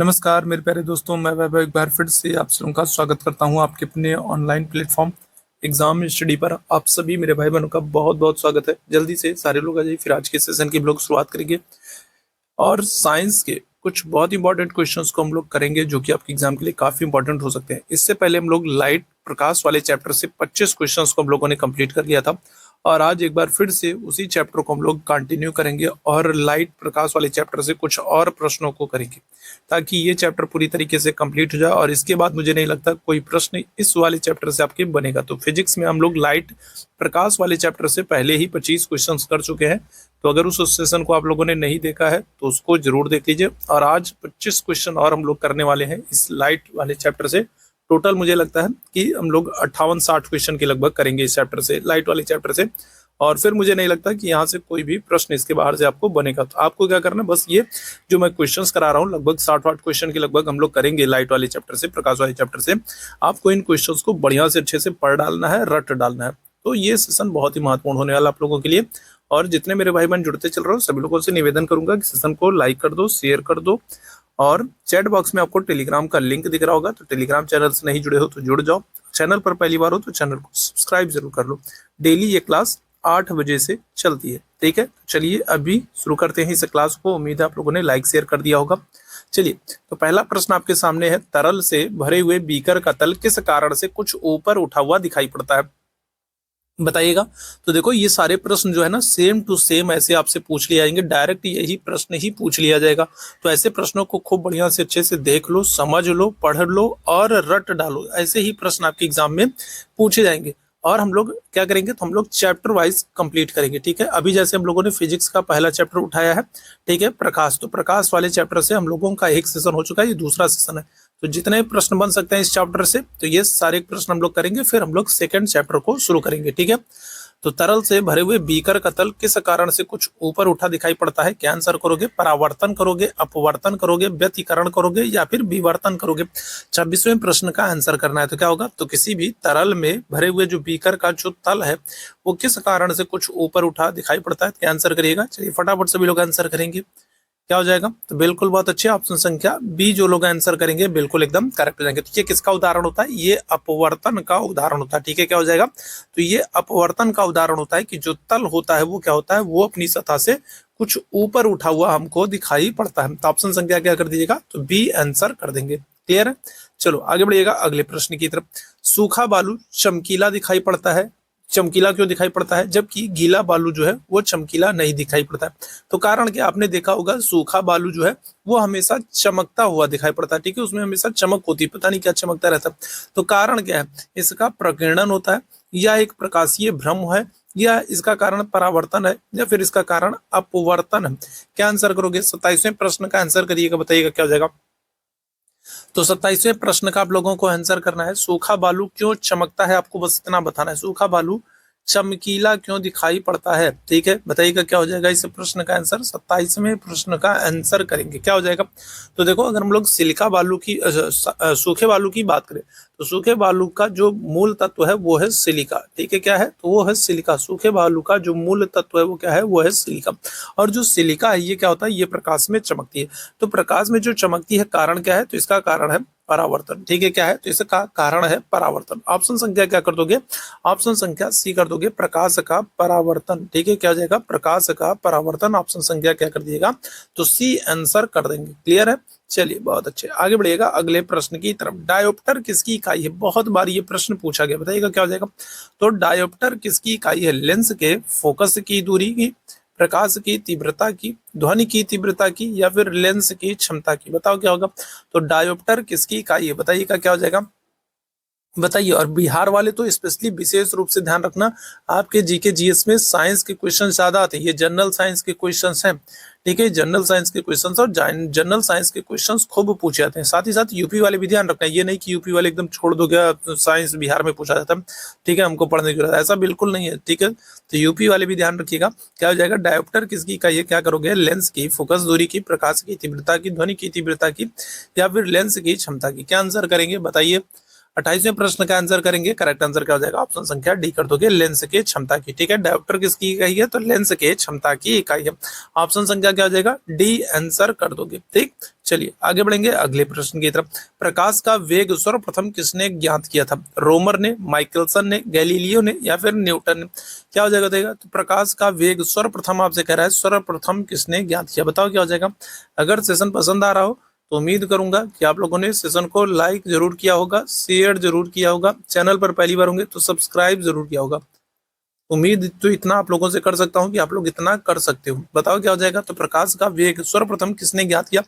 नमस्कार मेरे प्यारे दोस्तों, मैं वैभव एक बार फिर से आप सबों का स्वागत करता हूं आपके अपने ऑनलाइन प्लेटफॉर्म एग्जाम स्टडी पर। आप सभी मेरे भाई बहनों का बहुत बहुत स्वागत है। जल्दी से सारे लोग आ जाइए, फिर आज के सेशन की हम लोग शुरुआत करेंगे और साइंस के कुछ बहुत इंपॉर्टेंट क्वेश्चंस को हम लोग करेंगे जो कि आपके एग्जाम के लिए काफी इंपॉर्टेंट हो सकते हैं। इससे पहले हम लोग लाइट प्रकाश वाले चैप्टर से 25 क्वेश्चंस को हम लोगों ने कंप्लीट कर लिया था और आज एक बार फिर से उसी चैप्टर को हम लोग कंटिन्यू करेंगे और लाइट प्रकाश वाले चैप्टर से कुछ और प्रश्नों को करेंगे ताकि ये चैप्टर पूरी तरीके से कंप्लीट हो जाए और इसके बाद मुझे नहीं लगता कोई प्रश्न इस वाले चैप्टर से आपके बनेगा। तो फिजिक्स में हम लोग लाइट प्रकाश वाले चैप्टर से पहले ही 25 क्वेश्चंस कर चुके हैं, तो अगर उस सेशन को आप लोगों ने नहीं देखा है तो उसको जरूर देख लीजिए। और आज 25 क्वेश्चन और हम लोग करने वाले हैं इस लाइट वाले चैप्टर से। टोटल मुझे लगता है कि हम लोग 58-60 क्वेश्चन के लगभग करेंगे इस चैप्टर से, लाइट वाले चैप्टर से। और फिर मुझे नहीं लगता कि यहाँ से कोई भी प्रश्न इसके बाहर से आपको बनेगा। तो आपको क्या करना है, बस ये जो मैं क्वेश्चंस करा रहा हूँ लगभग 60-60 क्वेश्चन के लगभग हम लोग करेंगे लाइट वाले चैप्टर से, प्रकाश वाले चैप्टर से। आपको इन क्वेश्चंस को बढ़िया से अच्छे से पढ़ डालना है, रट डालना है। तो ये सेशन बहुत ही महत्वपूर्ण होने वाला आप लोगों के लिए। और जितने मेरे भाई बहन जुड़ते चल रहे हो सभी लोगों से निवेदन करूंगा कि सेशन को लाइक कर दो, शेयर कर दो और चैट बॉक्स में आपको टेलीग्राम का लिंक दिख रहा होगा, तो टेलीग्राम चैनल से नहीं जुड़े हो तो जुड़ जाओ। चैनल पर पहली बार हो तो चैनल को सब्सक्राइब जरूर कर लो। डेली ये क्लास 8 बजे से चलती है, ठीक है। चलिए अभी शुरू करते हैं इस क्लास को। उम्मीद है आप लोगों ने लाइक शेयर कर दिया होगा। चलिए, तो पहला प्रश्न आपके सामने है, तरल से भरे हुए बीकर का तल किस कारण से कुछ ऊपर उठा हुआ दिखाई पड़ता है, बताइएगा। तो देखो ये सारे प्रश्न जो है ना सेम टू सेम ऐसे आपसे पूछ लिए जाएंगे, डायरेक्ट यही प्रश्न ही पूछ लिया जाएगा। तो ऐसे प्रश्नों को खूब बढ़िया से अच्छे से देख लो, समझ लो, पढ़ लो और रट डालो। ऐसे ही प्रश्न आपके एग्जाम में पूछे जाएंगे। और हम लोग क्या करेंगे, तो हम लोग चैप्टर वाइज कंप्लीट करेंगे, ठीक है। अभी जैसे हम लोगों ने फिजिक्स का पहला चैप्टर उठाया है, ठीक है, प्रकाश। तो प्रकाश वाले चैप्टर से हम लोगों का एक सेशन हो चुका है, ये दूसरा सेशन है। तो जितने प्रश्न बन सकते हैं इस चैप्टर से, तो ये सारे प्रश्न हम लोग करेंगे। फिर हम लोग सेकंड चैप्टर को शुरू करेंगे, ठीक है। तो तरल से भरे हुए बीकर का तल किस कारण से कुछ ऊपर उठा दिखाई पड़ता है, क्या आंसर करोगे? परावर्तन करोगे, अपवर्तन करोगे, व्यतिकरण करोगे या फिर विवर्तन करोगे? 26वें प्रश्न का आंसर करना है। तो क्या होगा, तो किसी भी तरल में भरे हुए जो बीकर का जो तल है वो किस कारण से कुछ ऊपर उठा दिखाई पड़ता है, क्या आंसर करिएगा। चलिए फटाफट सभी लोग आंसर करेंगे, क्या हो जाएगा। तो बिल्कुल बहुत अच्छे, ऑप्शन संख्या बी जो लोग आंसर करेंगे बिल्कुल एकदम करेक्ट हो जाएंगे। तो ये किसका उदाहरण होता है, ये अपवर्तन का उदाहरण होता है, ठीक है। क्या हो जाएगा, तो ये अपवर्तन का उदाहरण होता है कि जो तल होता है वो क्या होता है, वो अपनी सतह से कुछ ऊपर उठा हुआ हमको दिखाई पड़ता है। तो ऑप्शन संख्या क्या कर दीजिएगा, तो बी आंसर कर देंगे। क्लियर है। चलो आगे बढ़िएगा अगले प्रश्न की तरफ। सूखा बालू चमकीला दिखाई पड़ता है, चमकीला क्यों दिखाई पड़ता है, जबकि गीला बालू जो है वो चमकीला नहीं दिखाई पड़ता है? तो कारण क्या, आपने देखा होगा सूखा बालू जो है वो हमेशा चमकता हुआ दिखाई पड़ता है, ठीक है। उसमें हमेशा चमक होती है, पता नहीं क्या चमकता रहता है। तो कारण क्या है, इसका प्रकीर्णन होता है या एक प्रकाशीय भ्रम है या इसका कारण परावर्तन है या फिर इसका कारण अपवर्तन है? क्या आंसर करोगे? 27वें प्रश्न का आंसर करिएगा, बताइएगा क्या हो जाएगा। तो 27वें प्रश्न का आप लोगों को आंसर करना है, सूखा बालू क्यों चमकता है, आपको बस इतना बताना है। सूखा बालू चमकीला क्यों दिखाई पड़ता है, ठीक है। बताइएगा क्या हो जाएगा इस प्रश्न का आंसर। 27वें प्रश्न का आंसर करेंगे, क्या हो जाएगा। तो देखो अगर हम लोग सिलिका बालू की सूखे बालू की बात करें तो सूखे बालू का जो मूल तत्व है वो है सिलिका, ठीक है। क्या है, तो वो है सिलिका। सूखे बालू का जो मूल तत्व है वो क्या है, वो है सिलिका। और जो सिलिका है ये क्या होता है, ये प्रकाश में चमकती है। तो प्रकाश में जो चमकती है कारण क्या है, तो इसका कारण है परावर्तन, ठीक है। क्या है, तो इसका कारण है परावर्तन। ऑप्शन संख्या क्या कर दोगे, ऑप्शन संख्या सी कर दोगे, प्रकाश का परावर्तन, ठीक है। क्या हो जाएगा, प्रकाश का परावर्तन। ऑप्शन संख्या क्या कर दिएगा, तो सी आंसर कर देंगे। क्लियर है। चलिए बहुत अच्छे, आगे बढ़िएगा अगले प्रश्न की तरफ। डायोप्टर किसकी इकाई है, बहुत बार ये प्रश्न पूछा गया, बताइएगा क्या हो जाएगा। तो डायोप्टर किसकी इकाई है, लेंस के फोकस की दूरी की, प्रकाश की तीव्रता की, ध्वनि की तीव्रता की या फिर लेंस की क्षमता की? बताओ क्या होगा। तो डायोप्टर किसकी इकाई है, बताइएगा क्या हो जाएगा, बताइए। और बिहार वाले तो स्पेशली विशेष रूप से ध्यान रखना, आपके जीके जीएस में साइंस के क्वेश्चन ज्यादा आते हैं, ये जनरल साइंस के क्वेश्चंस हैं, ठीक है। जनरल साइंस के क्वेश्चंस और जनरल साइंस के क्वेश्चंस खूब पूछे जाते हैं। साथ ही साथ यूपी वाले भी ध्यान रखना है, ये नहीं कि यूपी वाले एकदम छोड़ दो गया तो साइंस बिहार में पूछा जाता है, ठीक है, हमको पढ़ने की जरूरत है, ऐसा बिल्कुल नहीं है, ठीक है। तो यूपी वाले भी ध्यान रखिएगा। क्या हो जाएगा, डायोप्टर किसकी इकाई है, क्या करोगे, लेंस की फोकस दूरी की, प्रकाश की तीव्रता की, ध्वनि की तीव्रता की या फिर लेंस की क्षमता की? क्या आंसर करेंगे, बताइए। 28वें प्रश्न का आंसर करेंगे, करेक्ट आंसर क्या हो जाएगा, ऑप्शन संख्या डी कर दोगे, लेंस के क्षमता की, ठीक है। डायोप्टर किसकी इकाई है, तो लेंस के क्षमता की इकाई है। ऑप्शन संख्या क्या हो जाएगा, डी आंसर कर दोगे, ठीक। चलिए आगे बढ़ेंगे अगले प्रश्न की तरफ। प्रकाश का वेग सर्वप्रथम किसने ज्ञात किया था? रोमर ने, माइकलसन ने, गैलीलियो ने या फिर न्यूटन ने? क्या हो जाएगा देगा? तो प्रकाश का वेग सर्वप्रथम आपसे कह रहा है, सर्वप्रथम किसने ज्ञात किया? बताओ क्या हो जाएगा। अगर सेशन पसंद आ रहा हो तो उम्मीद करूंगा कि आप लोगों ने सेशन को लाइक जरूर किया होगा, शेयर जरूर किया होगा, चैनल पर पहली बार होंगे तो सब्सक्राइब जरूर किया होगा। उम्मीद तो इतना आप लोगों से कर सकता हूं कि आप लोग इतना कर सकते हो। बताओ क्या हो जाएगा। तो प्रकाश का वेग सर्वप्रथम किसने ज्ञात किया?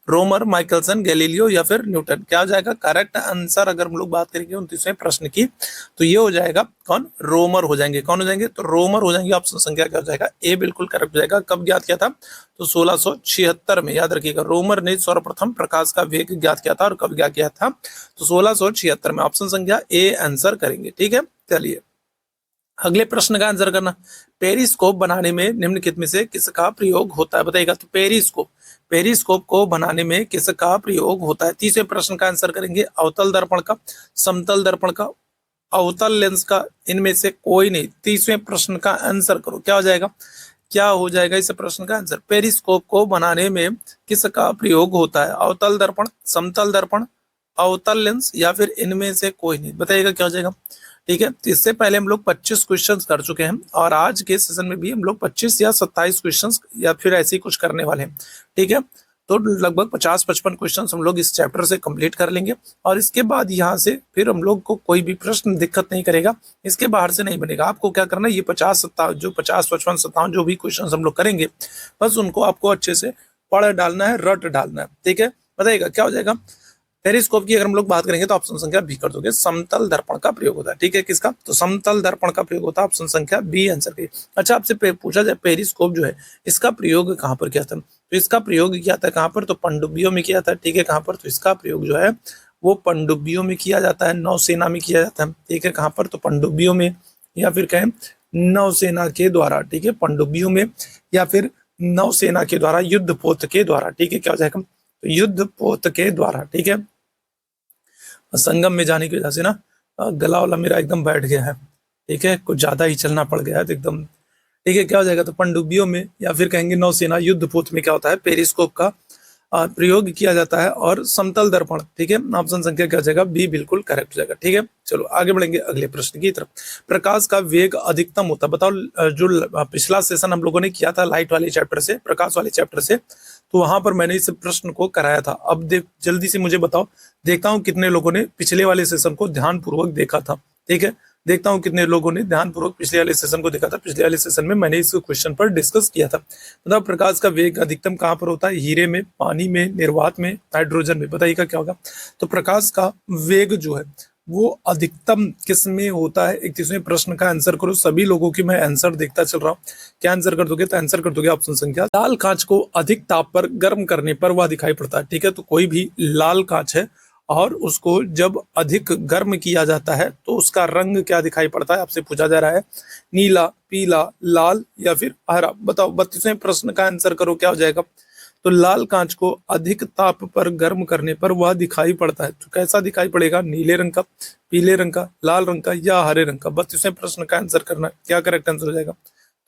रोमर, माइकलसन, गैलीलियो या फिर न्यूटन? क्या हो जाएगा करेक्ट आंसर? अगर हम लोग बात करेंगे 29वें प्रश्न की तो ये हो जाएगा कौन? रोमर हो जाएंगे। कौन हो जाएंगे? तो रोमर हो जाएंगे। ऑप्शन संख्या क्या हो जाएगा? ए बिल्कुल करेक्ट हो जाएगा। कब ज्ञात किया था? तो 1676 में। याद रखिएगा रोमर ने सर्वप्रथम प्रकाश का वेग ज्ञात किया था। और कब ज्ञात किया था? तो 1676 में। ऑप्शन संख्या ए आंसर करेंगे। ठीक है, चलिए अगले प्रश्न का आंसर करना। पेरिस्कोप बनाने में निम्नलिखित में से किसका प्रयोग होता है? बताइएगा। तो पेरिस्कोप को बनाने में किसका प्रयोग होता है? तीसरे प्रश्न का आंसर करेंगे। अवतल दर्पण का, समतल दर्पण का, अवतल लेंस का, इनमें से कोई नहीं। तीसरे प्रश्न का आंसर करो। क्या हो जाएगा? क्या हो जाएगा इस प्रश्न का आंसर? पेरिस्कोप को बनाने में किसका प्रयोग होता है? अवतल दर्पण, समतल दर्पण, अवतल लेंस या फिर इनमें से कोई नहीं? बताइएगा क्या हो जाएगा। ठीक है, तो इससे पहले हम लोग 25 क्वेश्चंस कर चुके हैं और आज के सेशन में भी हम लोग 25 या 27 क्वेश्चंस या फिर ऐसे ही कुछ करने वाले हैं। ठीक है, तो लगभग 50-55 क्वेश्चंस हम लोग इस चैप्टर से कंप्लीट कर लेंगे और इसके बाद यहाँ से फिर हम लोग को कोई भी प्रश्न दिक्कत नहीं करेगा। इसके बाहर से नहीं बनेगा। आपको क्या करना है, ये 50, 55, 57 जो भी क्वेश्चन हम लोग करेंगे बस उनको आपको अच्छे से पढ़ डालना है, रट डालना है। ठीक है, बताइएगा क्या हो जाएगा। पेरिस्कोप की अगर हम लोग बात करेंगे तो ऑप्शन संख्या बी कर दोगे, समतल दर्पण का प्रयोग होता है। ठीक है, किसका? तो समतल दर्पण का प्रयोग होता है। ऑप्शन संख्या बी आंसर करिए। अच्छा, आपसे पूछा जाए पेरिस्कोप जो है इसका प्रयोग कहाँ पर किया था? तो इसका प्रयोग किया था कहाँ पर? तो पनडुब्बियों में किया था। ठीक है, कहाँ पर? तो इसका प्रयोग जो है वो पनडुब्बियों में किया जाता है, नौसेना में किया जाता है। ठीक है, कहाँ पर? तो पनडुब्बियों में या फिर कहें नौसेना के द्वारा। ठीक है, पनडुब्बियों में या फिर नौसेना के द्वारा, युद्ध पोत के द्वारा। ठीक है, क्या हो जाएगा? तो युद्ध पोत के द्वारा। ठीक है, संगम में जाने की वजह से ना गला वाला मेरा एकदम बैठ गया है। ठीक है, कुछ ज्यादा ही चलना पड़ गया है तो एकदम। ठीक है, क्या हो जाएगा? तो पनडुब्बियों में या फिर कहेंगे नौसेना युद्ध पोत में क्या होता है? पेरिस्कोप का प्रयोग किया जाता है। और समतल दर्पण। ठीक है, ऑप्शन संख्या क्या हो जाएगा? बी बिल्कुल करेक्ट हो जाएगा। ठीक है, चलो आगे बढ़ेंगे अगले प्रश्न की तरफ। प्रकाश का वेग अधिकतम होता है। बताओ, जो पिछला सेशन हम लोगों ने किया था लाइट वाले चैप्टर से, प्रकाश वाले चैप्टर से, तो वहां पर मैंने इस प्रश्न को कराया था। अब देख जल्दी से मुझे बताओ, देखता हूँ कितने लोगों ने पिछले वाले सेशन को ध्यानपूर्वक देखा था। ठीक है, देखता हूँ कितने लोगों ने ध्यानपूर्वक पिछले वाले सेशन को देखा था। पिछले वाले सेशन में मैंने इस क्वेश्चन पर डिस्कस किया था। मतलब प्रकाश का वेग अधिकतम कहाँ पर होता है? हीरे में, पानी में, निर्वात में, हाइड्रोजन में? बताइएगा क्या होगा। तो प्रकाश का वेग जो है वो अधिकतम किस में होता है? 31वें प्रश्न का आंसर करो। सभी लोगों की मैं आंसर देखता चल रहा हूँ। क्या आंसर कर दोगे? तो आंसर कर दोगे ऑप्शन संख्या। लाल कांच को अधिक ताप पर गर्म करने पर वह दिखाई पड़ता है। ठीक है, तो कोई भी लाल कांच है और उसको जब अधिक गर्म किया जाता है तो उसका रंग क्या दिखाई पड़ता है? आपसे पूछा जा रहा है। नीला, पीला, लाल या फिर हरा? बताओ, 32वें प्रश्न का आंसर करो। क्या हो जाएगा? तो लाल कांच को अधिक ताप पर गर्म करने पर वह दिखाई पड़ता है। तो कैसा दिखाई पड़ेगा? नीले रंग का, पीले रंग का, लाल रंग का या हरे रंग का? 32वें प्रश्न का आंसर करना। क्या करेक्ट आंसर हो जाएगा?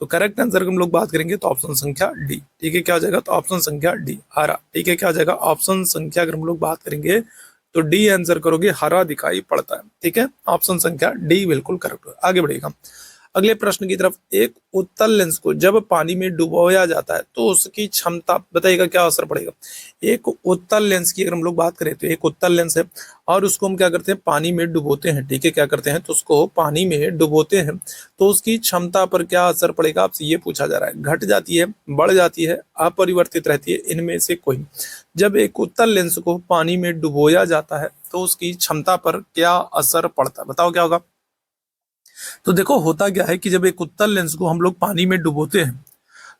तो करेक्ट आंसर हम लोग बात करेंगे तो ऑप्शन संख्या डी। ठीक है, क्या हो जाएगा? तो ऑप्शन संख्या डी, हरा। ठीक है, क्या हो जाएगा? ऑप्शन संख्या अगर हम लोग बात करेंगे तो डी आंसर करोगे, हरा दिखाई पड़ता है। ठीक है, ऑप्शन संख्या डी बिल्कुल करेक्ट है। आगे बढ़ेगा अगले प्रश्न की तरफ। एक उत्तल लेंस को जब पानी में डुबोया जाता है तो उसकी क्षमता, बताइएगा क्या असर पड़ेगा। एक उत्तल लेंस की अगर हम लोग बात करें तो एक उत्तल लेंस है और उसको हम क्या करते हैं? पानी में डुबोते हैं। ठीक है, क्या करते हैं? तो उसको पानी में डुबोते हैं तो उसकी क्षमता पर क्या असर पड़ेगा? आपसे ये पूछा जा रहा है। घट जाती है, बढ़ जाती है, अपरिवर्तित रहती है, इनमें से कोई? जब एक उत्तल लेंस को पानी में डुबोया जाता है तो उसकी क्षमता पर क्या असर पड़ता है? बताओ क्या होगा। तो देखो, होता क्या है कि जब एक उत्तल लेंस को हम लोग पानी में डुबोते हैं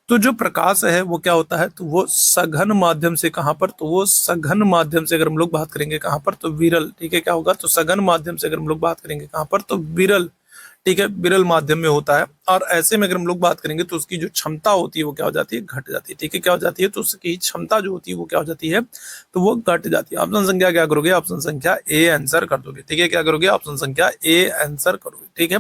तो जो प्रकाश है वो क्या होता है? तो वो सघन माध्यम से, कहां पर? तो वो सघन माध्यम से अगर हम लोग बात करेंगे कहां पर? तो विरल। ठीक है, क्या होगा? तो सघन माध्यम से अगर हम लोग बात करेंगे कहां पर? तो विरल। ठीक है, विरल माध्यम में होता है। और ऐसे में अगर हम लोग बात करेंगे तो उसकी जो क्षमता होती है वो क्या हो जाती है, घट जाती है। ठीक है, क्या हो जाती है, तो उसकी क्षमता जो होती है वो क्या हो जाती है, तो वो घट जाती है। ऑप्शन संख्या क्या करोगे, ऑप्शन संख्या ए आंसर कर दोगे। ठीक है, क्या करोगे, ऑप्शन संख्या ए आंसर करोगे। ठीक है,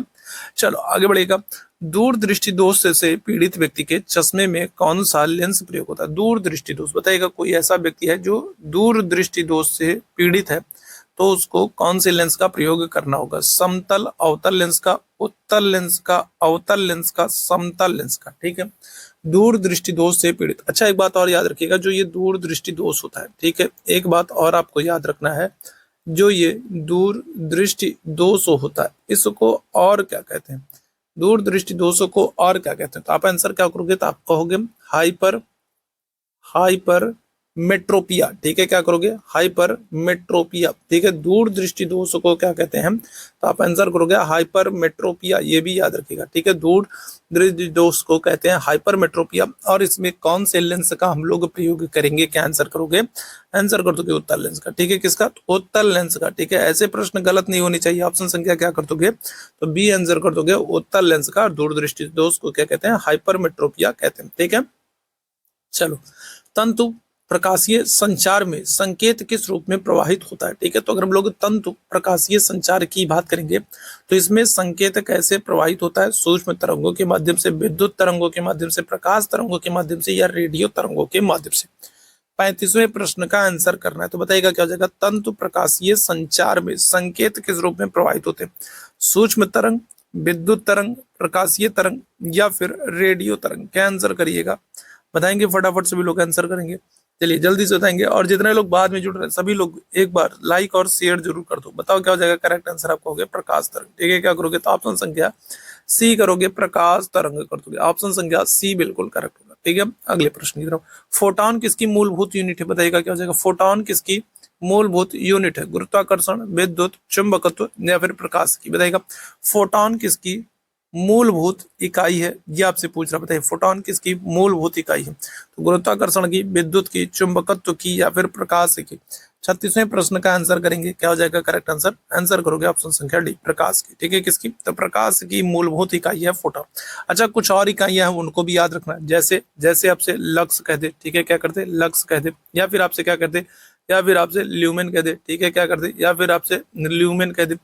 चलो आगे बढ़ेगा। दूरदृष्टि दोष से पीड़ित व्यक्ति के चश्मे में कौन सा लेंस प्रयोग होता है। दूरदृष्टि दोष बताइएगा, कोई ऐसा व्यक्ति है जो दूरदृष्टि दोष से पीड़ित है तो उसको कौन से लेंस का प्रयोग करना होगा। समतल अवतल लेंस का, उत्तल लेंस का, अवतल लेंस का, समतल लेंस का। ठीक है, दूरदृष्टि दोष से पीड़ित। अच्छा, एक बात और याद रखिएगा, जो ये दूरदृष्टि दोष होता है, ठीक है, एक बात और आपको याद रखना है, जो ये दूरदृष्टि दोष होता है इसको और क्या कहते हैं, दूरदृष्टि दोषों को और क्या कहते हैं। तो आप आंसर क्या करोगे, तो आप कहोगे हाइपर हाइपर मेट्रोपिया। ठीक है, क्या करोगे, हाइपर मेट्रोपिया। ठीक है, दूरदृष्टि दोष को क्या कहते हैं, तो आप आंसर करोगे हाइपर मेट्रोपिया। ये भी याद रखिएगा। ठीक है, दूरदृष्टि दोष को कहते हैं हाइपर मेट्रोपिया। और इसमें कौन से लेंस का हम लोग प्रयोग करेंगे, क्या आंसर करोगे, आंसर कर दोगे उत्तल लेंस का। ठीक है, किसका, तो उत्तल लेंस का। ठीक है, ऐसे प्रश्न गलत नहीं होने चाहिए। ऑप्शन संख्या क्या कर दोगे, तो बी आंसर कर दोगे, उत्तल लेंस का। दूरदृष्टि दोष को क्या कहते हैं, हाइपर मेट्रोपिया कहते हैं। ठीक है, चलो, तंतु प्रकाशीय संचार में संकेत किस रूप में प्रवाहित होता है। ठीक है, तो अगर हम लोग तंतु प्रकाशीय संचार की बात करेंगे तो इसमें संकेत कैसे प्रवाहित होता है, सूक्ष्म तरंगों के माध्यम से, विद्युत तरंगों के माध्यम से, प्रकाश तरंगों के माध्यम से, या रेडियो तरंगों के माध्यम से। 35वें प्रश्न का आंसर करना है, तो बताइएगा क्या हो जाएगा, तंतु प्रकाशीय संचार में संकेत किस रूप में प्रवाहित होते हैं, सूक्ष्म तरंग, विद्युत तरंग, प्रकाशीय तरंग, या फिर रेडियो तरंग। क्या आंसर करिएगा, बताएंगे फटाफट, सभी लोग आंसर करेंगे। चलिए जल्दी से बताएंगे, और जितने लोग बाद में जुड़ रहे हैं सभी लोग एक बार लाइक और शेयर जरूर कर दो। बताओ क्या हो जाएगा, करेक्ट आंसर आपका हो गया प्रकाश तरंग। ठीक है, क्या करोगे, तो ऑप्शन संख्या सी करोगे, प्रकाश तरंग कर दोगे। ऑप्शन संख्या सी बिल्कुल करेक्ट होगा। ठीक है, अगले प्रश्न की तरफ। फोटोन किसकी मूलभूत यूनिट है, बताइएगा क्या हो जाएगा, फोटोन किसकी मूलभूत यूनिट है, गुरुत्वाकर्षण, विद्युत, चुंबकत्व, या फिर प्रकाश की। बताइएगा फोटोन किसकी मूलभूत इकाई है, ये आपसे पूछ रहा। बताइए फोटोन किसकी मूलभूत इकाई है, तो गुरुत्वाकर्षण की, विद्युत की, चुंबकत्व की, या फिर प्रकाश की। 36वें प्रश्न का आंसर करेंगे, क्या हो जाएगा करेक्ट आंसर, आंसर करोगे ऑप्शन संख्या डी, प्रकाश की। ठीक है, किसकी, तो प्रकाश की मूलभूत इकाई है फोटोन। अच्छा, कुछ और इकाइयां हैं उनको भी याद रखना, जैसे जैसे आपसे लक्स कह दे, ठीक है, क्या करते, लक्स कह दे, या फिर आपसे क्या करते, या फिर आपसे ल्यूमेन कह दे। ठीक है, क्या कर दे, या फिर आपसे ल्यूमेन कह दे,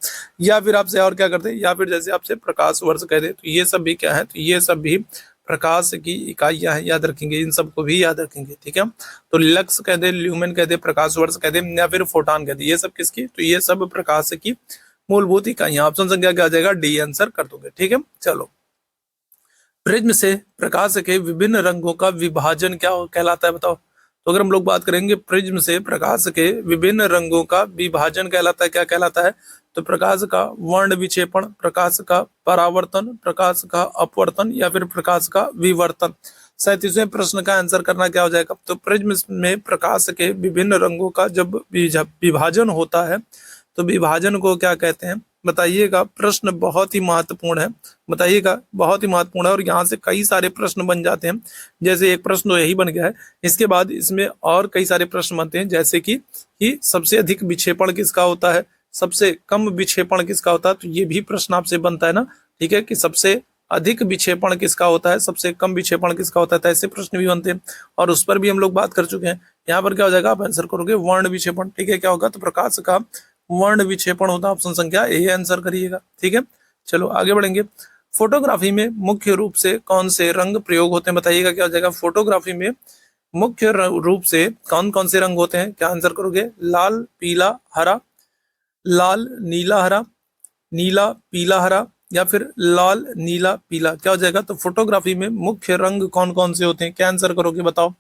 या फिर आपसे और क्या करते, या फिर जैसे आपसे प्रकाश वर्ष कह दे। तो ये सब भी क्या है, तो ये सब भी प्रकाश की इकाइयां हैं, याद रखेंगे, इन सबको भी याद रखेंगे। ठीक है, तो लक्स कह दे, ल्यूमेन कह दे, प्रकाश वर्ष कह दे, या फिर फोटोन कह दे, ये सब किसकी, तो ये सब प्रकाश की मूलभूत इकाइयां। ऑप्शन संख्या क्या आ जाएगा, डी आंसर कर दोगे। ठीक है, चलो, प्रिज्म से प्रकाश के विभिन्न रंगों का विभाजन क्या कहलाता है, बताओ। तो अगर हम लोग बात करेंगे प्रिज्म से प्रकाश के विभिन्न रंगों का विभाजन कहलाता है, क्या कहलाता है, तो प्रकाश का वर्ण विक्षेपण, प्रकाश का परावर्तन, प्रकाश का अपवर्तन, या फिर प्रकाश का विवर्तन। 37वें प्रश्न का आंसर करना क्या हो जाएगा, तो प्रिज्म में प्रकाश के विभिन्न रंगों का जब विभाजन होता है तो विभाजन को क्या कहते हैं, बताइएगा। प्रश्न बहुत ही महत्वपूर्ण है, बताइएगा, बहुत ही महत्वपूर्ण है, और यहाँ से कई सारे प्रश्न बन जाते हैं। जैसे एक प्रश्न तो यही बन गया है, इसके बाद इसमें और कई सारे प्रश्न बनते हैं, जैसे कि सबसे अधिक विक्षेपण किसका होता है, सबसे कम विक्षेपण किसका होता है, तो ये भी प्रश्न आपसे बनता है ना। ठीक है, कि सबसे अधिक विक्षेपण किसका होता है, सबसे कम विक्षेपण किसका होता है, तो ऐसे प्रश्न भी बनते हैं, और उस पर भी हम लोग बात कर चुके हैं। यहाँ पर क्या हो जाएगा, आप आंसर करोगे वर्ण विक्षेपण। ठीक है, क्या होगा, तो प्रकाश का वर्ण विक्षेपण होता है, ऑप्शन संख्या ए आंसर करिएगा। ठीक है, चलो आगे बढ़ेंगे। फोटोग्राफी में मुख्य रूप से कौन से रंग प्रयोग होते हैं, बताइएगा क्या हो जाएगा, फोटोग्राफी में मुख्य रूप से कौन कौन से रंग होते हैं, क्या आंसर करोगे, लाल, पीला, हरा, लाल, नीला, हरा, नीला, पीला, हरा, या फिर लाल, नीला, पीला। क्या हो जाएगा, तो फोटोग्राफी में मुख्य रंग कौन कौन से होते हैं, क्या आंसर करोगे, बताओ,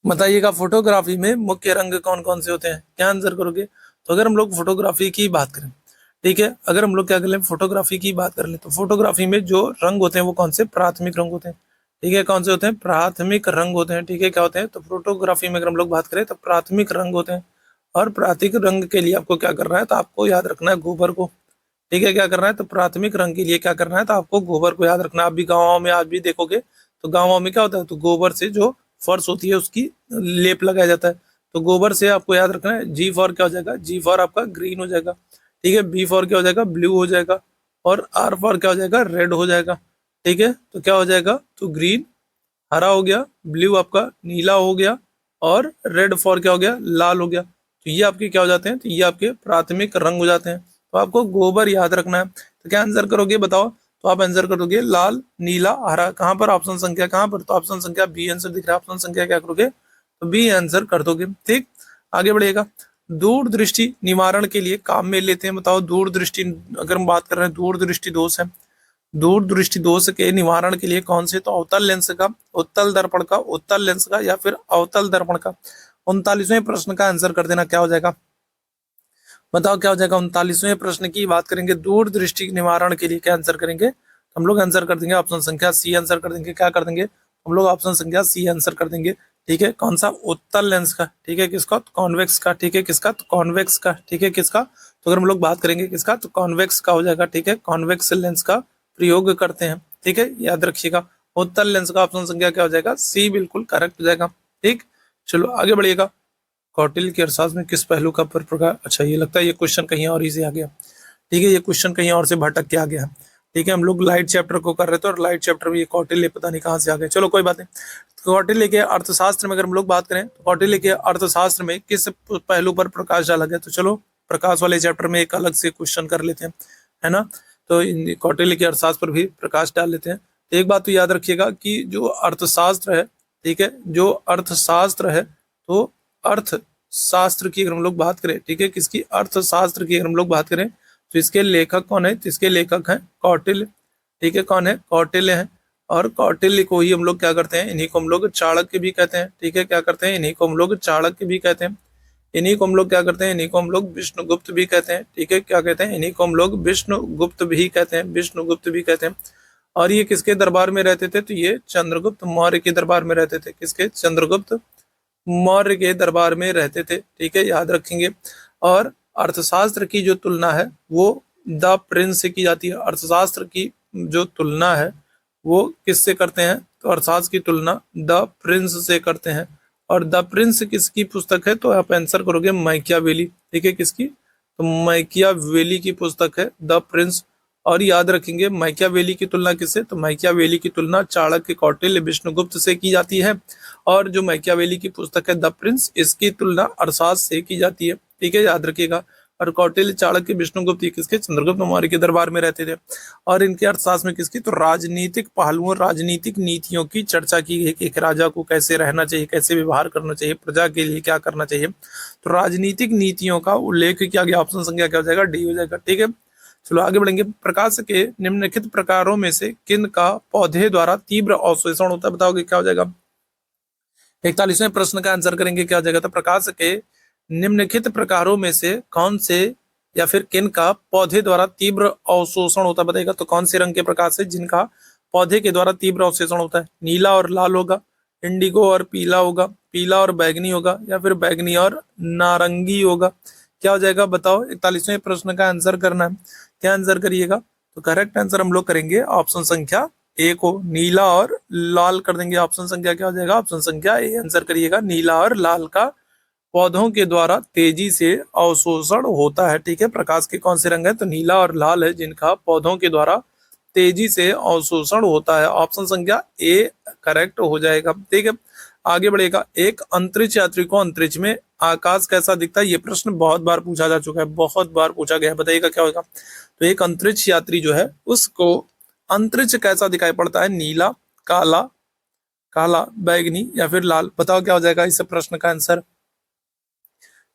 बताइएगा। फोटोग्राफी में मुख्य रंग कौन कौन से होते हैं, क्या आंसर करोगे। तो अगर हम लोग फोटोग्राफी की बात करें, ठीक है, अगर हम लोग क्या कर लें, फोटोग्राफी की बात कर लें, तो फोटोग्राफी में जो रंग होते हैं वो कौन से, प्राथमिक रंग होते हैं। ठीक है, कौन से होते हैं, प्राथमिक रंग होते हैं। ठीक है, क्या होते हैं, तो फोटोग्राफी में अगर हम लोग बात करें तो प्राथमिक रंग होते हैं। और प्राथमिक रंग के लिए आपको क्या करना है, तो आपको याद रखना है गोबर को। ठीक है, क्या करना है, तो प्राथमिक रंग के लिए क्या करना है, तो आपको गोबर को याद रखना है। आप भी गाँव में आज भी देखोगे तो गाँव में क्या होता है, तो गोबर से जो फर्श होती है उसकी लेप लगाया जाता है। तो गोबर से आपको याद रखना है, जी फॉर क्या हो जाएगा, जी फॉर आपका ग्रीन हो जाएगा। ठीक है, बी फॉर क्या हो जाएगा, ब्लू हो जाएगा। और आर फॉर क्या हो जाएगा, रेड हो जाएगा। ठीक है, तो क्या हो जाएगा, तो ग्रीन हरा हो गया, ब्लू आपका नीला हो गया, और रेड फॉर क्या हो गया, लाल हो गया। तो ये आपके क्या हो जाते हैं, तो ये आपके प्राथमिक रंग हो जाते हैं। तो आपको गोबर याद रखना है। तो क्या आंसर करोगे बताओ, तो आप आंसर करोगे लाल नीला हरा। कहाँ पर, ऑप्शन संख्या कहाँ पर, तो ऑप्शन संख्या बी आंसर दिख रहा है। ऑप्शन संख्या क्या करोगे, तो बी आंसर कर दोगे। ठीक, आगे बढ़िएगा। दूरदृष्टि निवारण के लिए काम में लेते हैं, बताओ दूरदृष्टि, अगर हम बात कर रहे हैं दूरदृष्टि दोष है, दूरदृष्टि दोष के निवारण के लिए कौन से, तो अवतल लेंस का, उत्तल दर्पण का, उत्तल लेंस का, या फिर अवतल दर्पण का। 39वें प्रश्न का आंसर कर देना, क्या हो जाएगा बताओ, क्या हो जाएगा। 39वें प्रश्न की बात करेंगे, दूरदृष्टि निवारण के लिए क्या आंसर करेंगे, तो हम लोग आंसर कर देंगे ऑप्शन संख्या सी आंसर कर देंगे। क्या कर देंगे, हम लोग ऑप्शन संख्या सी आंसर कर देंगे। ठीक है, कौन सा, उत्तल लेंस का। ठीक है, किसका, तो कॉन्वेक्स का। ठीक है, किसका, तो कॉन्वेक्स का। ठीक है, किसका, तो अगर हम लोग बात करेंगे किसका, तो कॉन्वेक्स का हो जाएगा। ठीक है, कॉन्वेक्स लेंस का प्रयोग करते हैं। ठीक है, याद रखिएगा, उत्तल लेंस का ऑप्शन संख्या क्या हो जाएगा, सी बिल्कुल करेक्ट हो जाएगा। ठीक, चलो आगे बढ़िएगा। कौटिल्य के अर्थशास्त्र में किस पहलू का पर प्रकाश, अच्छा ये लगता है ये क्वेश्चन कहीं और ही से आ गया। ठीक है, ये क्वेश्चन कहीं और से भटक के आ गया। ठीक है, हम लोग लाइट चैप्टर को कर रहे थे और लाइट चैप्टर में ये कौटिल्य पता नहीं कहाँ से आ गए। चलो कोई बात नहीं। कौटिल्य के अर्थशास्त्र में अगर हम लोग बात करें, तो कौटिल्य के अर्थशास्त्र में किस पहलू पर प्रकाश डाला गया, तो चलो प्रकाश वाले चैप्टर में एक अलग से क्वेश्चन कर लेते हैं, है ना। तो कौटिल्य के अर्थशास्त्र पर भी प्रकाश डाल लेते हैं। एक बात तो याद रखिएगा कि जो अर्थशास्त्र है, ठीक है, जो अर्थशास्त्र है, तो अर्थशास्त्र की अगर हम लोग बात करें, ठीक है, किसकी, अर्थशास्त्र की अगर हम लोग बात करें, तो इसके लेखक कौन है, तो इसके लेखक हैं कौटिल्य। ठीक है, कौन है, कौटिल्य है। और कौटिल्य को ही हम लोग क्या करते हैं, इन्हीं को हम लोग चाणक्य भी कहते हैं। ठीक है, क्या करते हैं, इन्हीं को हम लोग चाणक्य भी कहते हैं। इन्हीं को हम लोग क्या करते हैं, इन्हीं को हम लोग विष्णुगुप्त भी कहते हैं। ठीक है, क्या कहते हैं, इन्हीं को हम लोग विष्णुगुप्त भी कहते हैं, विष्णुगुप्त भी कहते हैं। और ये किसके दरबार में रहते थे, तो ये चंद्रगुप्त मौर्य के दरबार में रहते थे। किसके, चंद्रगुप्त मौर्य के दरबार में रहते थे। ठीक है, याद रखेंगे। और अर्थशास्त्र की जो तुलना है वो द प्रिंस से की जाती है। अर्थशास्त्र की जो तुलना है वो किससे करते हैं, तो अर्थशास्त्र की तुलना द प्रिंस से करते हैं। और द प्रिंस किसकी पुस्तक है, तो आप आंसर करोगे मैकियावेली। ठीक है, किसकी, तो मैकियावेली की पुस्तक है द प्रिंस। और याद रखेंगे मैकियावेली की तुलना किससे, तो मैकियावेली की तुलना चाणक्य, कौटिल्य, विष्णुगुप्त से की जाती है। और जो मैकियावेली की पुस्तक है द प्रिंस, इसकी तुलना अर्थशास्त्र से की जाती है। ठीक है, याद रखिएगा। और कौटिल्य, चाणक्य, विष्णुगुप्त ये किसके, चंद्रगुप्त मौर्य के दरबार में रहते थे। और इनके अर्थशास्त्र में किसकी, तो राजनीतिक पहलुओं, राजनीतिक नीतियों की चर्चा की गई कि एक राजा को कैसे रहना चाहिए, कैसे व्यवहार करना चाहिए, प्रजा के लिए क्या करना चाहिए। तो राजनीतिक नीतियों का उल्लेख किया गया। ऑप्शन संख्या क्या हो जाएगा, डी हो जाएगा। ठीक है, चलो आगे बढ़ेंगे। प्रकाश के निम्नलिखित प्रकारों में से किन का पौधे द्वारा तीव्र अवशोषण होता है, बताओगे क्या हो जाएगा। 41वें प्रश्न का आंसर करेंगे, क्या हो जाएगा, तो प्रकाश के निम्नलिखित प्रकारों में से कौन से या फिर किन का पौधे द्वारा तीव्र अवशोषण होता है, बताइएगा। तो कौन से रंग के प्रकाश है जिनका पौधे के द्वारा तीव्र अवशोषण होता है, नीला और लाल होगा, इंडिगो और पीला होगा, पीला और बैगनी होगा, या फिर बैगनी और नारंगी होगा। क्या हो जाएगा बताओ, 41वें प्रश्न का आंसर करना है। क्या आंसर करिएगा, तो करेक्ट आंसर हम लोग करेंगे ऑप्शन संख्या ए को, नीला और लाल कर देंगे। ऑप्शन संख्या क्या हो जाएगा, ऑप्शन संख्या ए आंसर करिएगा। नीला और लाल का पौधों के द्वारा तेजी से अवशोषण होता है। ठीक है, प्रकाश के कौन से रंग है, तो नीला और लाल है जिनका पौधों के द्वारा तेजी से अवशोषण होता है। ऑप्शन संख्या ए करेक्ट हो जाएगा। ठीक है, आगे बढ़ेगा। एक अंतरिक्ष यात्री को अंतरिक्ष में आकाश कैसा दिखता है, ये प्रश्न बहुत बार पूछा जा चुका है, बहुत बार पूछा गया है, बताइएगा क्या होगा। तो एक अंतरिक्ष यात्री जो है उसको अंतरिक्ष कैसा दिखाई पड़ता है, नीला, काला, काला, बैगनी या फिर लाल। बताओ क्या हो जाएगा इस प्रश्न का आंसर।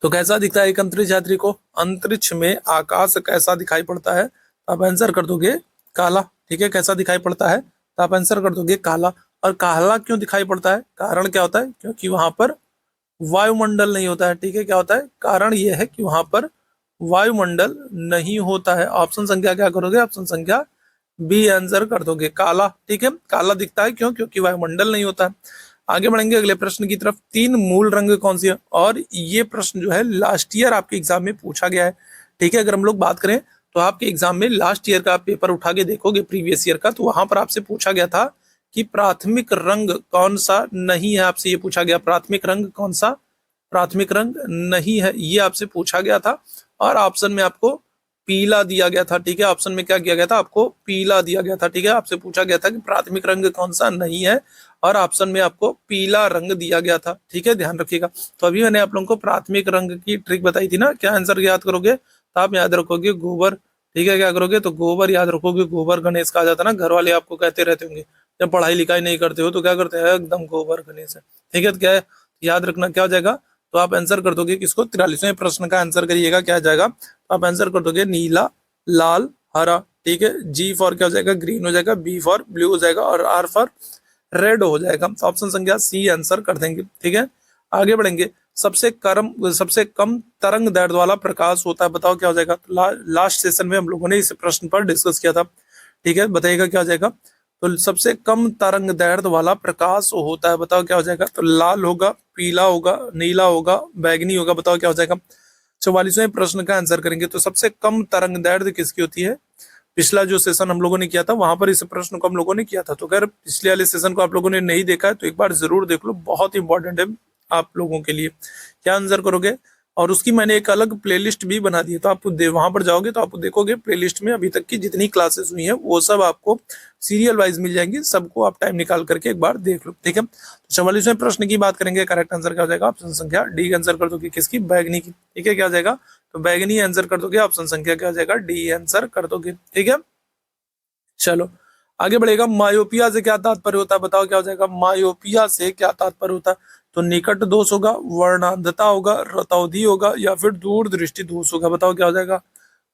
तो कैसा दिखता है एक अंतरिक्ष यात्री को, अंतरिक्ष में आकाश कैसा दिखाई पड़ता है, तो आप आंसर कर दोगे काला। ठीक है, कैसा दिखाई पड़ता है, तो आप आंसर कर दोगे काला। और काला क्यों दिखाई पड़ता है, कारण क्या होता है, क्योंकि वहां पर वायुमंडल नहीं होता है। ठीक है, क्या होता है, कारण ये है कि वहां पर वायुमंडल नहीं होता है। ऑप्शन संख्या क्या करोगे, ऑप्शन संख्या बी आंसर कर दोगे काला। ठीक है, काला दिखता है क्यों, क्योंकि वायुमंडल नहीं होता है। आगे बढ़ेंगे अगले प्रश्न की तरफ। तीन मूल रंग कौन सी है, और ये प्रश्न जो है लास्ट ईयर आपके एग्जाम में पूछा गया है। ठीक है, अगर हम लोग बात करें तो आपके एग्जाम में लास्ट ईयर का आप पेपर उठा के देखोगे प्रीवियस ईयर का, तो वहां पर आपसे पूछा गया था कि प्राथमिक रंग कौन सा नहीं है। आपसे ये पूछा गया प्राथमिक रंग कौन सा, प्राथमिक रंग नहीं है, ये आपसे पूछा गया था। और ऑप्शन में आपको पीला दिया गया था, ठीक है। ऑप्शन में क्या किया गया था, आपको पीला दिया गया था, ठीक है। आपसे पूछा गया था कि प्राथमिक रंग कौन सा नहीं है, और ऑप्शन में आपको पीला रंग दिया गया था, ठीक है, ध्यान रखिएगा। तो अभी मैंने आप लोगों को प्राथमिक रंग की ट्रिक बताई थी ना, क्या आंसर याद करोगे, तो आप याद रखोगे गोबर, ठीक है। क्या करोगे, तो गोबर याद रखोगे, गोबर गणेश कहा जाता है ना, घर वाले आपको कहते रहते होंगे जब पढ़ाई लिखाई नहीं करते हो तो क्या करते हैं, एकदम गोबर गणेश है, ठीक है। तो क्या है, याद रखना क्या हो जाएगा, तो आप आंसर कर दोगे किसको, 43वें प्रश्न का आंसर करिएगा, क्या आ जाएगा, तो आप आंसर कर दोगे नीला, लाल, हरा, ठीक है। जी फॉर क्या हो जाएगा, ग्रीन हो जाएगा, बी फॉर ब्लू हो जाएगा, और आर फॉर रेड हो जाएगा। तो ऑप्शन संख्या सी आंसर कर देंगे, ठीक है। आगे बढ़ेंगे, सबसे कम तरंग दैर्ध्य वाला प्रकाश होता है, बताओ क्या हो जाएगा। तो लास्ट सेशन में हम लोगों ने इस प्रश्न पर डिस्कस किया था, ठीक है, बताइएगा क्या हो जाएगा। तो सबसे कम तरंग दैर्ध्य वाला प्रकाश होता है, बताओ क्या हो जाएगा। तो लाल होगा, पीला होगा, नीला होगा, बैगनी होगा, बताओ क्या हो जाएगा। 44वें प्रश्न का आंसर करेंगे, तो सबसे कम तरंग दैर्ध्य किसकी होती है। पिछला जो सेशन हम लोगों ने किया था वहां पर इस प्रश्न को हम लोगों ने किया था, तो अगर पिछले वाले सेशन को आप लोगों ने नहीं देखा है तो एक बार जरूर देख लो, बहुत इंपॉर्टेंट है आप लोगों के लिए। क्या आंसर करोगे, और उसकी मैंने एक अलग प्लेलिस्ट भी बना दी है, तो आप वहां पर जाओगे तो आप देखोगे प्लेलिस्ट में अभी तक की जितनी क्लासेस हुई हैं वो सब आपको सीरियल वाइज मिल जाएंगी, सबको आप टाइम निकाल करके एक बार देख लो, ठीक है। तो 44वें प्रश्न की बात करेंगे, करेक्ट आंसर क्या हो जाएगा, ऑप्शन संख्या डी आंसर कर दोगे, किसकी, बैगनी की, ठीक है। क्या हो जाएगा, तो बैगनी आंसर कर दोगे, ऑप्शन संख्या क्या हो जाएगा, डी आंसर कर दोगे, ठीक है। चलो आगे बढ़ेगा, मायोपिया से क्या तात्पर्य होता है, बताओ क्या हो जाएगा, मायोपिया से क्या तात्पर्य होता है। तो निकट दोष होगा, वर्णांधता होगा, रतौंधी होगा, या फिर दूर दृष्टि दोष होगा, बताओ क्या हो जाएगा।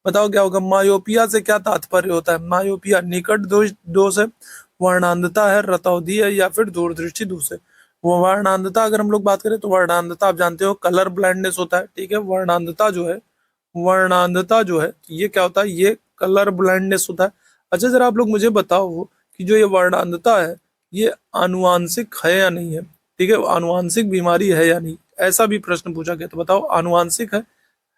बताओ क्या होगा, मायोपिया से क्या तात्पर्य होता है। मायोपिया निकट दोष है, वर्णांधता है, रतौंधी है, या फिर दूरदृष्टि दोष है। वो वर्णांधता अगर हम लोग बात करें तो वर्णांधता आप जानते हो कलर ब्लाइंडनेस होता है, ठीक है। वर्णांधता जो है ये क्या होता है, ये कलर ब्लाइंडनेस होता है। अच्छा जरा आप लोग मुझे बताओ कि जो ये वर्णांधता है ये आनुवांशिक है या नहीं है, ठीक है, आनुवांशिक बीमारी है या नहीं, ऐसा भी प्रश्न पूछा गया, तो बताओ आनुवांशिक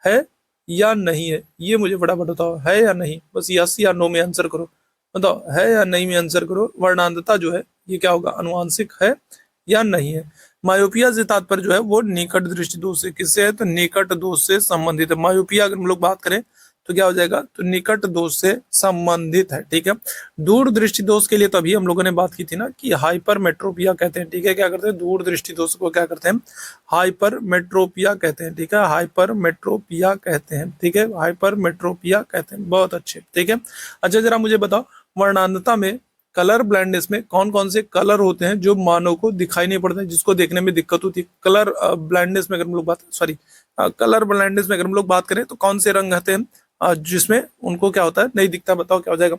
है या नहीं है, ये मुझे फटाफट बताओ, है या नहीं, बस यस या नो में आंसर करो, बताओ है या नहीं में आंसर करो। वर्णांधता जो है ये क्या होगा, अनुवांशिक है या नहीं है। मायोपिया से तात्पर्य जो है वो निकट दृष्टि दोष से, किससे है, तो निकट दोष से संबंधित है। मायोपिया अगर हम लोग बात करें तो क्या हो जाएगा, तो निकट दोष से संबंधित है, ठीक है। दूर दृष्टि दोष के लिए तो अभी हम लोगों ने बात की थी ना कि हाइपरमेट्रोपिया कहते हैं, ठीक है। क्या करते हैं, दूर दृष्टि दोष को क्या करते हैं, हाइपरमेट्रोपिया कहते हैं, ठीक है, हाइपरमेट्रोपिया कहते हैं, ठीक है, हाइपरमेट्रोपिया कहते हैं, बहुत अच्छे, ठीक है। अच्छा जरा मुझे बताओ, वर्णांधता में, कलर ब्लाइंडनेस में कौन कौन से कलर होते हैं जो मानव को दिखाई नहीं पड़ते, जिसको देखने में दिक्कत होती है। कलर ब्लाइंडनेस में अगर हम लोग बात सॉरी कलर ब्लाइंडनेस में अगर हम लोग बात करें तो कौन से रंग होते हैं जिसमें उनको क्या होता है, नहीं दिखता, बताओ क्या हो जाएगा।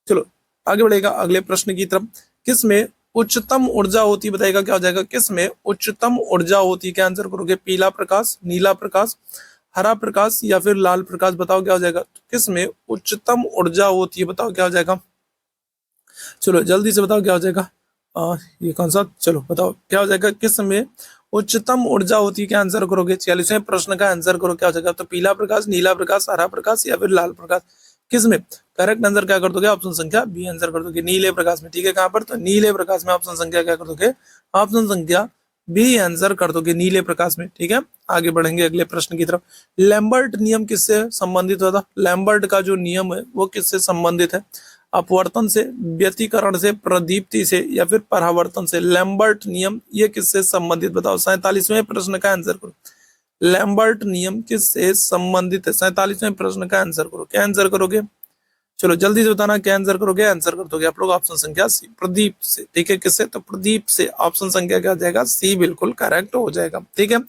चलो आगे बढ़ेगा अगले प्रश्न की तरफ, किस में उच्चतम ऊर्जा होती है, बताएगा क्या हो जाएगा, किस में उच्चतम ऊर्जा होती है, क्या आंसर करोगे, पीला प्रकाश, नीला प्रकाश, हरा प्रकाश, या फिर लाल प्रकाश, बताओ क्या हो जाएगा। किस में उच्चतम ऊर्जा होती है, बताओ क्या हो जाएगा। चलो जल्दी से बताओ क्या हो जाएगा, ये कौन सा, चलो बताओ क्या हो जाएगा, किस में उच्चतम ऊर्जा होती है, क्या आंसर करोगे। 46वें प्रश्न का आंसर करो, क्या हो जाएगा, तो पीला प्रकाश, नीला प्रकाश, हरा प्रकाश, या फिर लाल प्रकाश, किस में। करेक्ट आंसर क्या कर दोगे, ऑप्शन संख्या बी आंसर कर दोगे, नीले प्रकाश में, ठीक है। कहां पर, तो नीले प्रकाश में, ऑप्शन संख्या क्या कर दोगे, ऑप्शन संख्या बी आंसर कर दोगे, नीले प्रकाश में, ठीक है। आगे बढ़ेंगे अगले प्रश्न की तरफ, लैम्बर्ट नियम किससे संबंधित होता, लैम्बर्ट का जो नियम है वो किससे संबंधित है, अपवर्तन से, व्यतिकरण से, प्रदीप्ति से, या फिर परावर्तन से। लैम्बर्ट नियम ये किससे संबंधित, बताओ। 47वें प्रश्न का आंसर करो, लैम्बर्ट नियम किससे संबंधित है, 47वें प्रश्न का आंसर करो, क्या आंसर करोगे। चलो जल्दी से बताना क्या आंसर करोगे, आंसर कर दोगे आप लोग ऑप्शन संख्या सी, प्रदीप से, ठीक है। किससे, तो प्रदीप से, ऑप्शन संख्या क्या जाएगा, सी बिल्कुल करेक्ट हो जाएगा, ठीक है।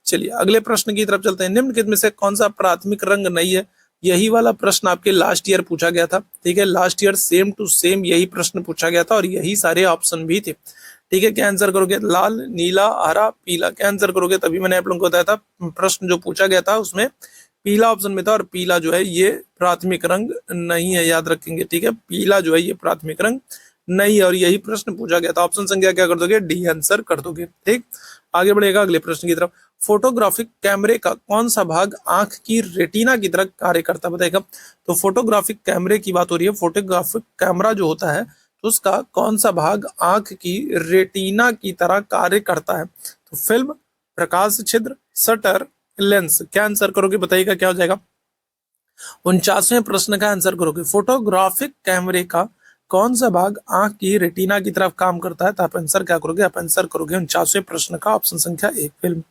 चलिए अगले प्रश्न की तरफ चलते हैं, निम्नलिखित में से कौन सा प्राथमिक रंग नहीं है। यही वाला प्रश्न आपके लास्ट ईयर पूछा गया था, ठीक है, last year same to same यही प्रश्न पूछा गया था और यही सारे ऑप्शन भी थे, ठीक है। क्या आंसर करोगे, लाल, नीला, हरा, पीला, क्या आंसर करोगे। तभी मैंने आप लोगों को बताया था प्रश्न जो पूछा गया था उसमें पीला ऑप्शन में था, और पीला जो है ये प्राथमिक रंग नहीं है, याद रखेंगे, ठीक है। पीला जो है ये प्राथमिक रंग नहीं है और यही प्रश्न पूछा गया था, ऑप्शन संख्या क्या कर दोगे, डी आंसर कर दोगे, ठीक। आगे बढ़ेगा अगले प्रश्न की तरफ, फोटोग्राफिक कैमरे का कौन सा भाग आंख की रेटिना की तरह कार्य करता है, बताएगा। तो फोटोग्राफिक कैमरे की बात हो रही है, फोटोग्राफिक कैमरा जो होता है तो उसका कौन सा भाग आंख की रेटिना की तरह कार्य करता है। तो फिल्म, प्रकाश छिद्र, शटर, लेंस, क्या आंसर करोगे, बताइएगा क्या हो जाएगा। 49वें प्रश्न का आंसर करोगे। फोटोग्राफिक कैमरे का कौन सा भाग आंख की रेटिना की तरफ काम करता है? तो आप आंसर क्या करोगे? आप आंसर करोगे 49वें प्रश्न का ऑप्शन संख्या 1 फिल्म।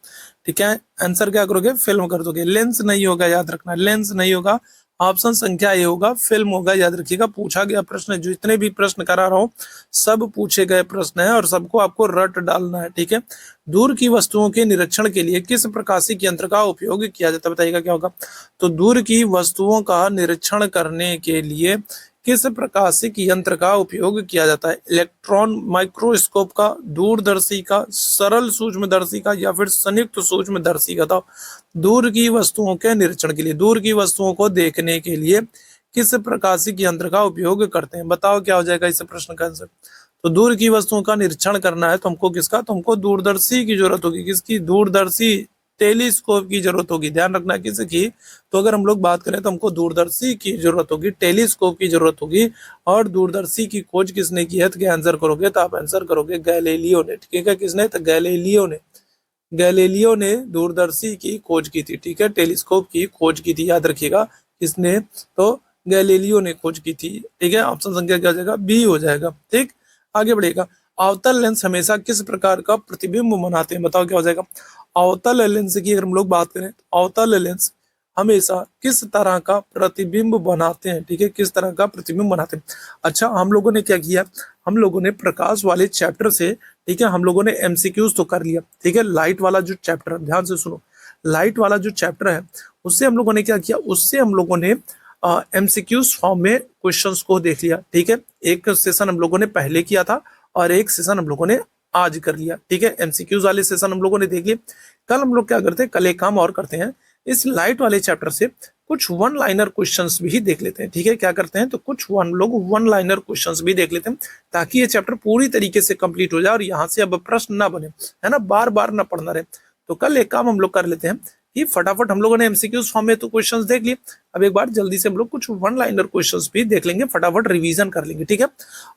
ठीक है, आंसर क्या करोगे? फिल्म कर दोगे। लेंस नहीं होगा, याद रखना, लेंस नहीं होगा, ऑप्शन संख्या ए होगा, फिल्म होगा। याद रखिएगा, पूछा गया प्रश्न, जितने भी प्रश्न करा रहा हूं सब पूछे गए प्रश्न है और सबको आपको रट डालना है। ठीक है, दूर की वस्तुओं के निरीक्षण के लिए किस प्रकाशिक यंत्र का उपयोग किया जाता है? बताइएगा क्या होगा? तो दूर की वस्तुओं का निरीक्षण करने के लिए किस प्रकाशिक यंत्र का उपयोग किया जाता है? इलेक्ट्रॉन माइक्रोस्कोप का, दूरदर्शी का, सरल सूक्ष्मदर्शी का, या फिर संयुक्त सूक्ष्मदर्शी का? तो दूर की वस्तुओं के निरीक्षण के लिए, दूर की वस्तुओं को देखने के लिए किस प्रकाशिक यंत्र का उपयोग करते हैं? बताओ क्या हो जाएगा इस प्रश्न का आंसर। तो दूर की वस्तुओं का निरीक्षण करना है तो हमको किसका? तो हमको दूरदर्शी की जरूरत होगी। किसकी? दूरदर्शी, टेलीस्कोप की जरूरत होगी। ध्यान रखना किसकी? तो अगर हम लोग बात करें तो हमको दूरदर्शी की जरूरत होगी, टेलीस्कोप की जरूरत होगी। और दूरदर्शी की खोज किसने की है? तो क्या आंसर करोगे? तो आप आंसर करोगे गैलीलियो ने। ठीक है, किसने? तो गैलीलियो ने। गैलीलियो ने दूरदर्शी की खोज की थी। ठीक है, टेलीस्कोप की खोज की थी, याद रखिएगा। किसने? तो गैलीलियो ने खोज की थी। ठीक है, ऑप्शन संख्या क्या हो जाएगा? बी हो जाएगा। ठीक, आगे बढ़ेगा। अवतल लेंस हमेशा किस प्रकार का प्रतिबिंब बनाते हैं? बताओ क्या हो जाएगा? अवतल लेंस की अगर हम लोग बात करें तो अवतल लेंस हमेशा किस तरह का प्रतिबिंब बनाते हैं? ठीक है, किस तरह का प्रतिबिंब बनाते हैं? अच्छा, हम लोगों ने क्या किया? हम लोगों ने प्रकाश वाले चैप्टर से, ठीक है, हम लोगों ने एमसीक्यूज तो कर लिया। ठीक है, लाइट वाला जो चैप्टर है, ध्यान से सुनो, लाइट वाला जो चैप्टर है उससे हम लोगों ने क्या किया? उससे हम लोगों ने एमसीक्यूज फॉर्म में क्वेश्चंस को देख लिया। ठीक है, एक सेशन हम लोगों ने पहले किया था और एक सेशन हम लोगों ने आज कर लिया। ठीक है, एमसीक्यूज वाले सेशन हम लोगों ने देख लिए। कल हम लोग क्या करते हैं? कल एक काम और करते हैं, इस लाइट वाले चैप्टर से कुछ वन लाइनर क्वेश्चंस भी देख लेते हैं। ठीक है, क्या करते हैं? तो कुछ लोग वन लाइनर क्वेश्चंस भी देख लेते हैं ताकि ये चैप्टर पूरी तरीके से कंप्लीट हो जाए और यहाँ से अब प्रश्न ना बने, है ना, बार बार ना पढ़ना रहे। तो कल एक काम हम लोग कर लेते हैं कि फटाफट हम लोगों ने एमसीक्यूज फॉर्म में तो क्वेश्चंस देख लिए, अब एक बार जल्दी से हम लोग कुछ वन लाइनर क्वेश्चंस भी देख लेंगे, फटाफट रिवीजन कर लेंगे। ठीक है,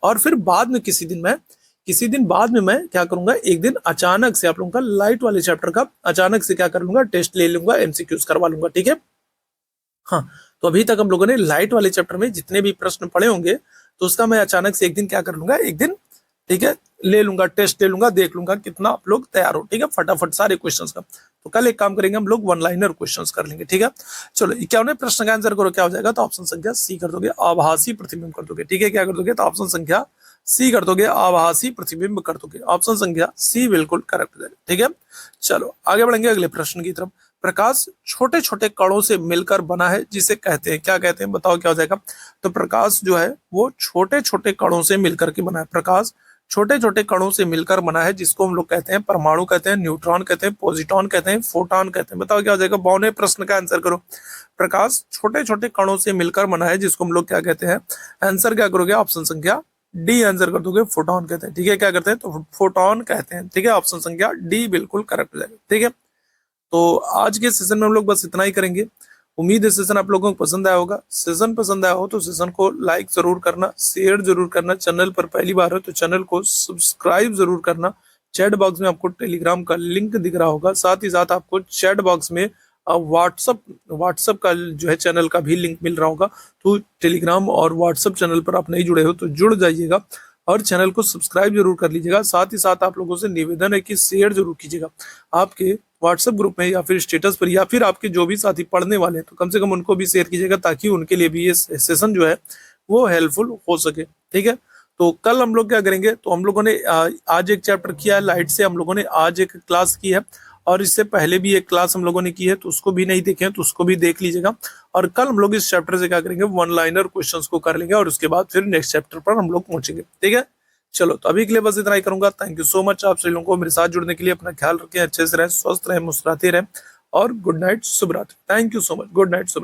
और फिर बाद में किसी दिन बाद में मैं क्या करूंगा? एक दिन अचानक से आप लोगों का लाइट वाले चैप्टर का अचानक से क्या कर लूंगा? टेस्ट ले लूंगा, एमसीक्यूज करवा लूंगा। ठीक है, हाँ, तो अभी तक हम लोगों ने लाइट वाले चैप्टर में जितने भी प्रश्न पढ़े होंगे तो उसका मैं अचानक से एक दिन क्या कर लूंगा? एक दिन, ठीक है, ले लूंगा, टेस्ट ले लूंगा, देख लूंगा कितना आप लोग तैयार हो। ठीक है, फटाफट सारे क्वेश्चंस का। तो कल एक काम करेंगे, हम लोग वन लाइनर क्वेश्चंस कर लेंगे। ठीक है, चलो 51वें प्रश्न का आंसर करो क्या हो जाएगा? तो ऑप्शन संख्या सी कर दोगे, आभासी प्रतिबिंब कर दोगे। ठीक है, क्या कर दोगे? तो ऑप्शन संख्या सी कर दोगे, आभासी प्रतिबिंब कर दोगे। ऑप्शन संख्या सी बिल्कुल करेक्ट हो जाएगा। ठीक है, चलो आगे बढ़ेंगे अगले प्रश्न की तरफ। प्रकाश छोटे छोटे कणों से मिलकर बना है जिसे कहते हैं, क्या कहते हैं? बताओ क्या हो जाएगा? तो प्रकाश जो है वो छोटे छोटे कणों से मिलकर के बना है। प्रकाश छोटे छोटे कणों से मिलकर बना है जिसको हम लोग कहते हैं परमाणु कहते हैं, न्यूट्रॉन कहते हैं, पॉजिट्रॉन कहते हैं, फोटॉन कहते हैं। बताओ क्या हो जाएगा? 52वें प्रश्न का आंसर करो। प्रकाश छोटे छोटे कणों से मिलकर बना है जिसको हम लोग क्या कहते हैं? आंसर क्या करोगे? ऑप्शन संख्या डी आंसर कर दोगे, फोटॉन कहते हैं। ठीक है, क्या करते हैं? तो फोटॉन कहते हैं। ठीक है, ऑप्शन संख्या डी बिल्कुल करेक्ट हो जाएगा। ठीक है, तो आज के सेशन में हम लोग बस इतना ही करेंगे। उम्मीद है सेशन आप लोगों को पसंद आया होगा। सेशन पसंद आया हो तो सेशन को लाइक जरूर करना, शेयर जरूर करना, चैनल पर पहली बार हो तो चैनल को सब्सक्राइब जरूर करना। चैट बॉक्स में आपको टेलीग्राम का लिंक दिख रहा होगा, साथ ही साथ आपको चैट बॉक्स में व्हाट्सअप का जो है चैनल का भी लिंक मिल रहा होगा। तो टेलीग्राम और व्हाट्सअप चैनल पर आप नहीं जुड़े हो तो जुड़ जाइएगा और चैनल को सब्सक्राइब जरूर कर लीजिएगा। साथ ही साथ आप लोगों से निवेदन है कि शेयर जरूर कीजिएगा आपके व्हाट्सएप ग्रुप में या फिर स्टेटस पर, या फिर आपके जो भी साथी पढ़ने वाले हैं तो कम से कम उनको भी शेयर कीजिएगा ताकि उनके लिए भी ये सेशन जो है वो हेल्पफुल हो सके। ठीक है, तो कल हम लोग क्या करेंगे? तो हम लोगों ने आज एक चैप्टर किया है लाइट से, हम लोगों ने आज एक क्लास की है और इससे पहले भी एक क्लास हम लोगों ने की है, तो उसको भी नहीं देखे तो उसको भी देख लीजिएगा। और कल हम लोग इस चैप्टर से क्या करेंगे? वन लाइनर क्वेश्चंस को कर लेंगे और उसके बाद फिर नेक्स्ट चैप्टर पर हम लोग पहुंचेंगे। ठीक है, चलो तो अभी के लिए बस इतना ही करूंगा। थैंक यू सो मच आप सभी लोगों को मेरे साथ जुड़ने के लिए। अपना ख्याल रखें, अच्छे से रहें, स्वस्थ रहें, मुस्कुराते रहें और गुड नाइट, शुभ रात्रि। Thank you so much, good night, Shubh